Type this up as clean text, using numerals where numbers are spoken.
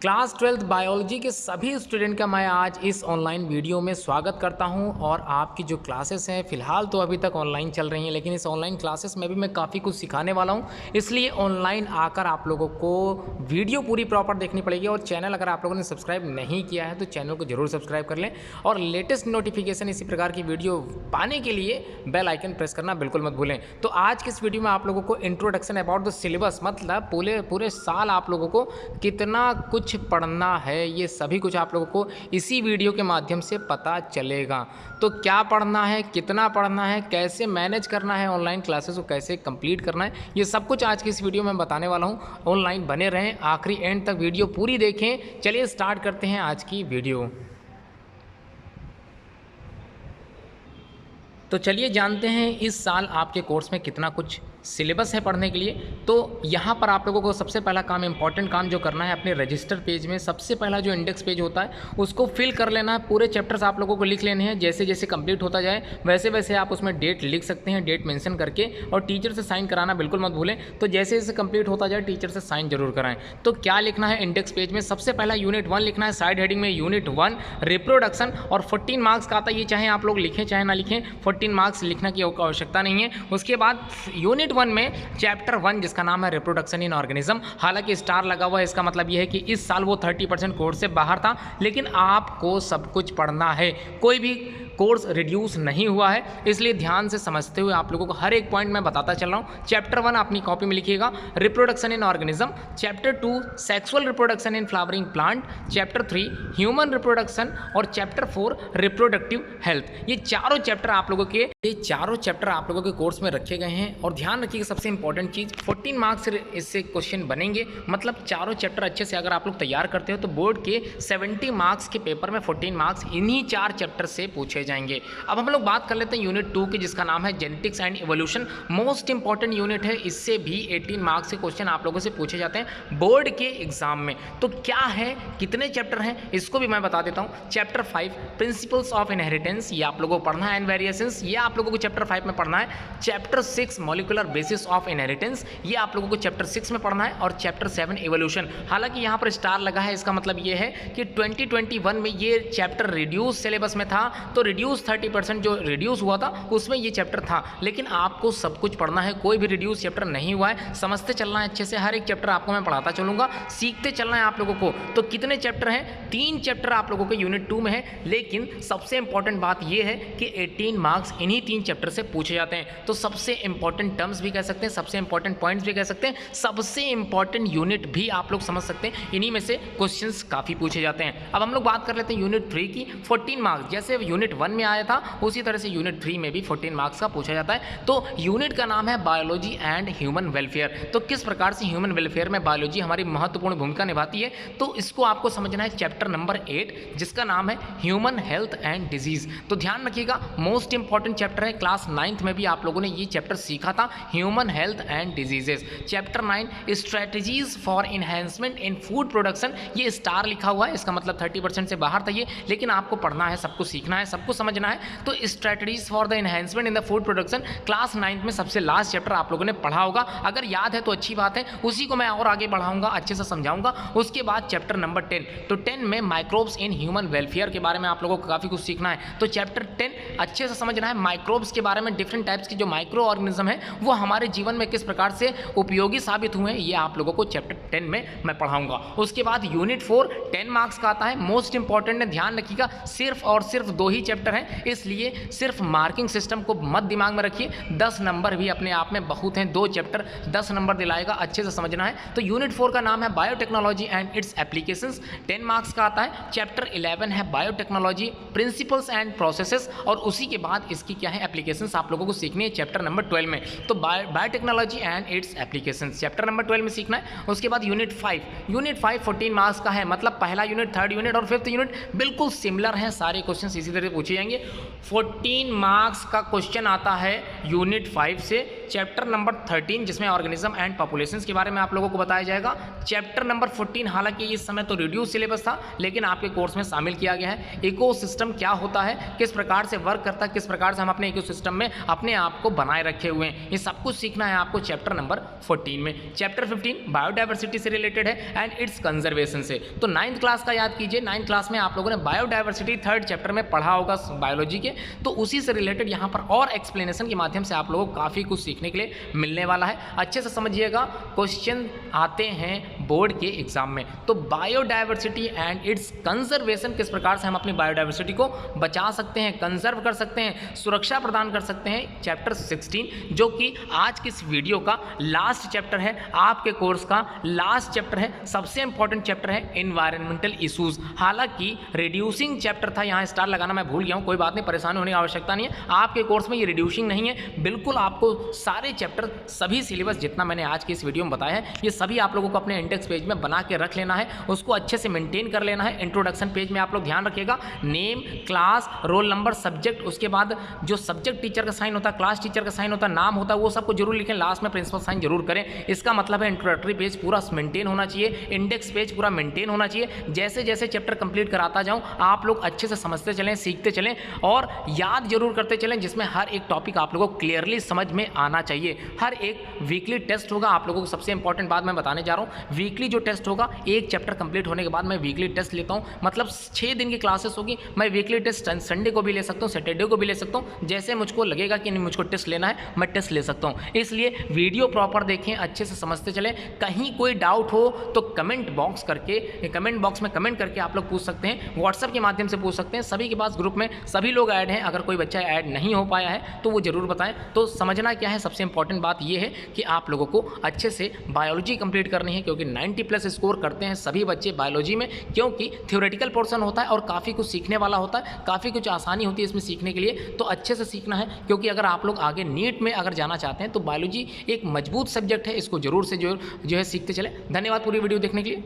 Class 12th biology के सभी student का मैं आज इस ऑनलाइन वीडियो में स्वागत करता हूं और आपकी जो क्लासेस हैं फ़िलहाल तो अभी तक ऑनलाइन चल रही हैं, लेकिन इस ऑनलाइन क्लासेस में भी मैं काफ़ी कुछ सिखाने वाला हूं। इसलिए ऑनलाइन आकर आप लोगों को वीडियो पूरी प्रॉपर देखनी पड़ेगी और चैनल अगर आप लोगों ने सब्सक्राइब नहीं किया है तो चैनल को ज़रूर सब्सक्राइब कर लें और लेटेस्ट नोटिफिकेशन इसी प्रकार की वीडियो पाने के लिए बेल आइकन प्रेस करना बिल्कुल मत भूलें। तो आज की इस वीडियो में आप लोगों को इंट्रोडक्शन अबाउट द सिलेबस, मतलब पूरे साल आप लोगों को कितना कुछ पढ़ना है ये सभी कुछ आप लोगों को इसी वीडियो के माध्यम से पता चलेगा। तो क्या पढ़ना है, कितना पढ़ना है, कैसे मैनेज करना है, ऑनलाइन क्लासेस को कैसे कंप्लीट करना है, ये सब कुछ आज की इस वीडियो में बताने वाला हूँ। ऑनलाइन बने रहें, आखिरी एंड तक वीडियो पूरी देखें। चलिए स्टार्ट करते हैं आज की वीडियो। तो चलिए जानते हैं इस साल आपके कोर्स में कितना कुछ सिलेबस है पढ़ने के लिए। तो यहाँ पर आप लोगों को सबसे पहला काम, इंपॉर्टेंट काम जो करना है, अपने रजिस्टर पेज में सबसे पहला जो इंडेक्स पेज होता है उसको फिल कर लेना है। पूरे चैप्टर्स आप लोगों को लिख लेने हैं। जैसे जैसे कंप्लीट होता जाए वैसे वैसे आप उसमें डेट लिख सकते हैं, डेट मेंशन करके, और टीचर से साइन कराना बिल्कुल मत भूलें। तो जैसे जैसे कंप्लीट होता जाए टीचर से साइन जरूर कराएं। तो क्या लिखना है इंडेक्स पेज में? सबसे पहला यूनिट 1 लिखना है। साइड हेडिंग में यूनिट 1 रिप्रोडक्शन, और 14 मार्क्स का आता है। ये चाहे आप लोग लिखें चाहे ना लिखें, 14 मार्क्स लिखना की आवश्यकता नहीं है। उसके बाद यूनिट 1 में चैप्टर 1 जिसका नाम है रिप्रोडक्शन इन ऑर्गेनिज्म, हालांकि स्टार लगा हुआ है, इसका मतलब यह है कि इस साल वो 30% कोर्स से बाहर था, लेकिन आपको सब कुछ पढ़ना है। कोई भी कोर्स रिड्यूस नहीं हुआ है, इसलिए ध्यान से समझते हुए आप लोगों को हर एक पॉइंट मैं बताता चल रहा हूँ। चैप्टर 1 अपनी कॉपी में लिखिएगा, reproduction in organism. Chapter 2 sexual reproduction in flowering plant. Chapter 3 human reproduction, और चैप्टर 4 रिप्रोडक्टिव हेल्थ। ये चारों चैप्टर आप लोगों के कोर्स में रखे गए हैं। और ध्यान रखिएगा सबसे इंपॉर्टेंट चीज़, 14 मार्क्स से इससे क्वेश्चन बनेंगे, मतलब चारों चैप्टर अच्छे से अगर आप लोग तैयार करते हो तो बोर्ड के 70 मार्क्स के पेपर में 14 मार्क्स इन्हीं 4 चैप्टर से पूछे जाएंगे। अब हम लोग बात कर लेते हैं यूनिट 2 की, जिसका नाम है genetics and evolution. Most important unit है, इससे भी 18 मार्क्स के क्वेश्चन आप लोगों से पूछे जाते हैं बोर्ड के एग्जाम में। तो क्या है, कितने चैप्टर हैं, इसको भी मैं बता देता हूँ। चैप्टर 5 प्रिंसिपल्स ऑफ इनहेरिटेंस, ये आप लोगों को पढ़ना है। एंड वेरिएशंस, ये आप लोगों को चैप्टर 5 में पढ़ना है। Chapter 6 molecular basis of inheritance, ये आप लोगों को चैप्टर 6 में पढ़ना है। और चैप्टर 7 इवोल्यूशन, हालांकि यहाँ पर स्टार लगा है, इसका मतलब ये है कि 2021 में ये चैप्टर रिड्यूस सिलेबस में था, तो रिड्यूस 30% जो रिड्यूस हुआ था उसमें ये चैप्टर था। लेकिन आपको सब कुछ पढ़ना है, कोई भी रिड्यूस चैप्टर नहीं हुआ है। समझते चलना है अच्छे से, हर एक चैप्टर आपको मैं पढ़ाता चलूँगा, सीखते चलना है आप लोगों को। तो कितने चैप्टर हैं? 3 चैप्टर आप लोगों के यूनिट 2 में है, लेकिन सबसे इंपॉर्टेंट बात यह है कि 18 मार्क्स इन्हीं 3 चैप्टर से पूछे जाते हैं। तो सबसे इंपॉर्टेंट टर्म्स भी कह सकते हैं, सबसे इंपॉर्टेंट पॉइंट्स भी कह सकते हैं, सबसे इंपॉर्टेंट यूनिट भी आप लोग समझ सकते हैं। इन्हीं में से क्वेश्चंस काफ़ी पूछे जाते हैं। अब हम लोग बात कर लेते हैं यूनिट 3 की। 14 मार्क्स, जैसे यूनिट 1 में आया था उसी तरह से यूनिट 3 में भी 14 मार्क्स का पूछा जाता है। तो यूनिट का नाम है बायोलॉजी एंड ह्यूमन वेलफेयर। तो किस प्रकार से ह्यूमन वेलफेयर में बायोलॉजी हमारी महत्वपूर्ण भूमिका निभाती है, तो इसको आपको समझना है। चैप्टर नंबर 8 जिसका नाम है ह्यूमन हेल्थ एंड डिजीज। तो ध्यान रखिएगा, मोस्ट इंपॉर्टेंट चैप्टर है। क्लास 9th में भी आप लोगों ने ये चैप्टर सीखा था, human health and diseases. Chapter 9 strategies for enhancement in food production, ये स्टार लिखा हुआ है, इसका मतलब 30% से बाहर था ये, लेकिन आपको पढ़ना है, सबको सीखना है, सबको समझना है। तो strategies for the enhancement in the food production class 9th में सबसे लास्ट चैप्टर आप लोगों ने पढ़ा होगा। अगर याद है तो अच्छी बात है, उसी को मैं और आगे बढ़ाऊंगा, अच्छे से समझाऊंगा। उसके बाद चैप्टर नंबर 10, तो 10 में माइक्रोब्स इन ह्यूमन वेलफेयर के बारे में आप लोगों को काफ़ी कुछ सीखना है। तो चैप्टर 10 अच्छे से समझना है, माइक्रोब्स के बारे में, डिफरेंट टाइप्स के जो माइक्रो ऑर्गेनिज्म है वो हमारे जीवन में किस प्रकार से उपयोगी साबित हुए हैं, ये आप लोगों को चैप्टर 10 में मैं पढ़ाऊंगा। उसके बाद यूनिट 4 10 मार्क्स का आता है, मोस्ट इंपॉर्टेंट है, ध्यान रखिएगा। सिर्फ और सिर्फ 2 ही चैप्टर हैं, इसलिए सिर्फ मार्किंग सिस्टम को मत दिमाग में रखिए। 10 नंबर भी अपने आप में बहुत हैं, 2 चैप्टर 10 नंबर दिलाएगा, अच्छे से समझना है। तो यूनिट 4 का नाम है biotechnology and it's applications, 10 marks का आता है। चैप्टर 11 है बायोटेक्नोलॉजी प्रिंसिपल्स एंड प्रोसेसेस, और उसी के बाद इसकी क्या है, एप्लीकेशंस आप लोगों को सीखनी है चैप्टर नंबर 12 में। तो biotechnology and it's applications chapter number 12 में सीखना है। उसके बाद यूनिट 5 14 मार्क्स का है, मतलब पहला यूनिट, 3rd यूनिट और 5th यूनिट बिल्कुल सिमिलर हैं, सारे क्वेश्चन इसी तरह पूछे पूछे जाएंगे। 14 मार्क्स का क्वेश्चन आता है यूनिट 5 से, चैप्टर नंबर 13 जिसमें ऑर्गेनिज्म एंड पॉपुलेशंस के बारे में आप लोगों को बताया जाएगा। चैप्टर नंबर 14 हालांकि इस समय तो रिड्यूस सिलेबस था, लेकिन आपके कोर्स में शामिल किया गया है। इकोसिस्टम क्या होता है, किस प्रकार से वर्क करता है, किस प्रकार से हम अपने इकोसिस्टम में अपने आप को बनाए रखे हुए हैं, ये सब कुछ सीखना है आपको चैप्टर नंबर 14 में। चैप्टर 15 बायोडाइवर्सिटी से रिलेटेड है एंड इट्स कंजर्वेशन से। तो 9th क्लास का याद कीजिए, 9th क्लास में आप लोगों ने बायोडाइवर्सिटी 3rd चैप्टर में पढ़ा होगा बायोलॉजी के, तो उसी से रिलेटेड यहाँ पर और एक्सप्लेनेशन के माध्यम से आप लोगों को काफ़ी कुछ सीखने के लिए मिलने वाला है। अच्छे से समझिएगा, क्वेश्चन आते हैं बोर्ड के एग्जाम में। तो बायोडाइवर्सिटी एंड इट्स कंजर्वेशन, किस प्रकार से हम अपनी बायोडाइवर्सिटी को बचा सकते हैं, कंजर्व कर सकते हैं, सुरक्षा प्रदान कर सकते हैं, चैप्टर 16 जो कि आज की इस वीडियो का लास्ट चैप्टर है, आपके कोर्स का लास्ट चैप्टर है, सबसे इंपॉर्टेंट चैप्टर है एनवायरमेंटल इश्यूज। हालांकि रिड्यूसिंग चैप्टर था, यहाँ स्टार लगाना मैं भूल गया हूँ, कोई बात नहीं, परेशानी होने की आवश्यकता नहीं है। आपके कोर्स में ये रिड्यूसिंग नहीं है, बिल्कुल आपको सारे चैप्टर, सभी सिलेबस जितना मैंने आज की इस वीडियो में बताया है, ये सभी आप लोगों को अपने इंडेक्स पेज में बना के रख लेना है, उसको अच्छे से मेंटेन कर लेना है। इंट्रोडक्शन पेज में आप लोग ध्यान रखिएगा, name, class, roll number, subject, उसके बाद जो सब्जेक्ट टीचर का साइन होता है, क्लास टीचर का साइन होता है, नाम होता है, वो सबको जरूर लिखें, लास्ट में प्रिंसिपल साइन जरूर करें। इसका मतलब है इंट्रोडक्टरी पेज पूरा मेंटेन होना चाहिए, इंडेक्स पेज पूरा मेंटेन होना चाहिए। जैसे जैसे चैप्टर कंप्लीट कराता जाऊं, आप लोग अच्छे से समझते चलें, सीखते चलें और याद जरूर करते चलें, जिसमें हर एक टॉपिक आप लोगों को क्लियरली समझ में आना चाहिए। हर एक वीकली टेस्ट होगा, आप लोगों को सबसे इंपॉर्टेंट बात मैं बताने जा रहा हूं, वीकली जो टेस्ट होगा, एक चैप्टर कंप्लीट होने के बाद मैं वीकली टेस्ट लेता हूं, मतलब 6 दिन की क्लासेस होगी, मैं वीकली टेस्ट संडे को भी ले सकता हूं, सैटरडे को भी ले सकता हूं, जैसे मुझको लगेगा कि नहीं मुझको टेस्ट लेना है, मैं टेस्ट ले सकता हूं। इसलिए वीडियो प्रॉपर देखें, अच्छे से समझते चलें। कहीं कोई डाउट हो तो कमेंट बॉक्स में कमेंट करके आप लोग पूछ सकते हैं, व्हाट्सएप के माध्यम से पूछ सकते हैं। सभी के पास ग्रुप में सभी लोग ऐड हैं, अगर कोई बच्चा ऐड नहीं हो पाया है तो वो जरूर बताएं। तो समझना क्या है, सबसे इंपॉर्टेंट बात ये है कि आप लोगों को अच्छे से बायोलॉजी कंप्लीट करनी है, क्योंकि 90+ स्कोर करते हैं सभी बच्चे बायोलॉजी में, क्योंकि थ्योरेटिकल पोर्शन होता है और काफ़ी कुछ सीखने वाला होता है, काफ़ी कुछ आसानी होती है इसमें सीखने के लिए। तो अच्छे से सीखना है, क्योंकि अगर आप लोग आगे नीट में अगर जाना चाहते हैं तो बायोलॉजी एक मजबूत सब्जेक्ट है, इसको जरूर से जो है सीखते चले। धन्यवाद पूरी वीडियो देखने के लिए।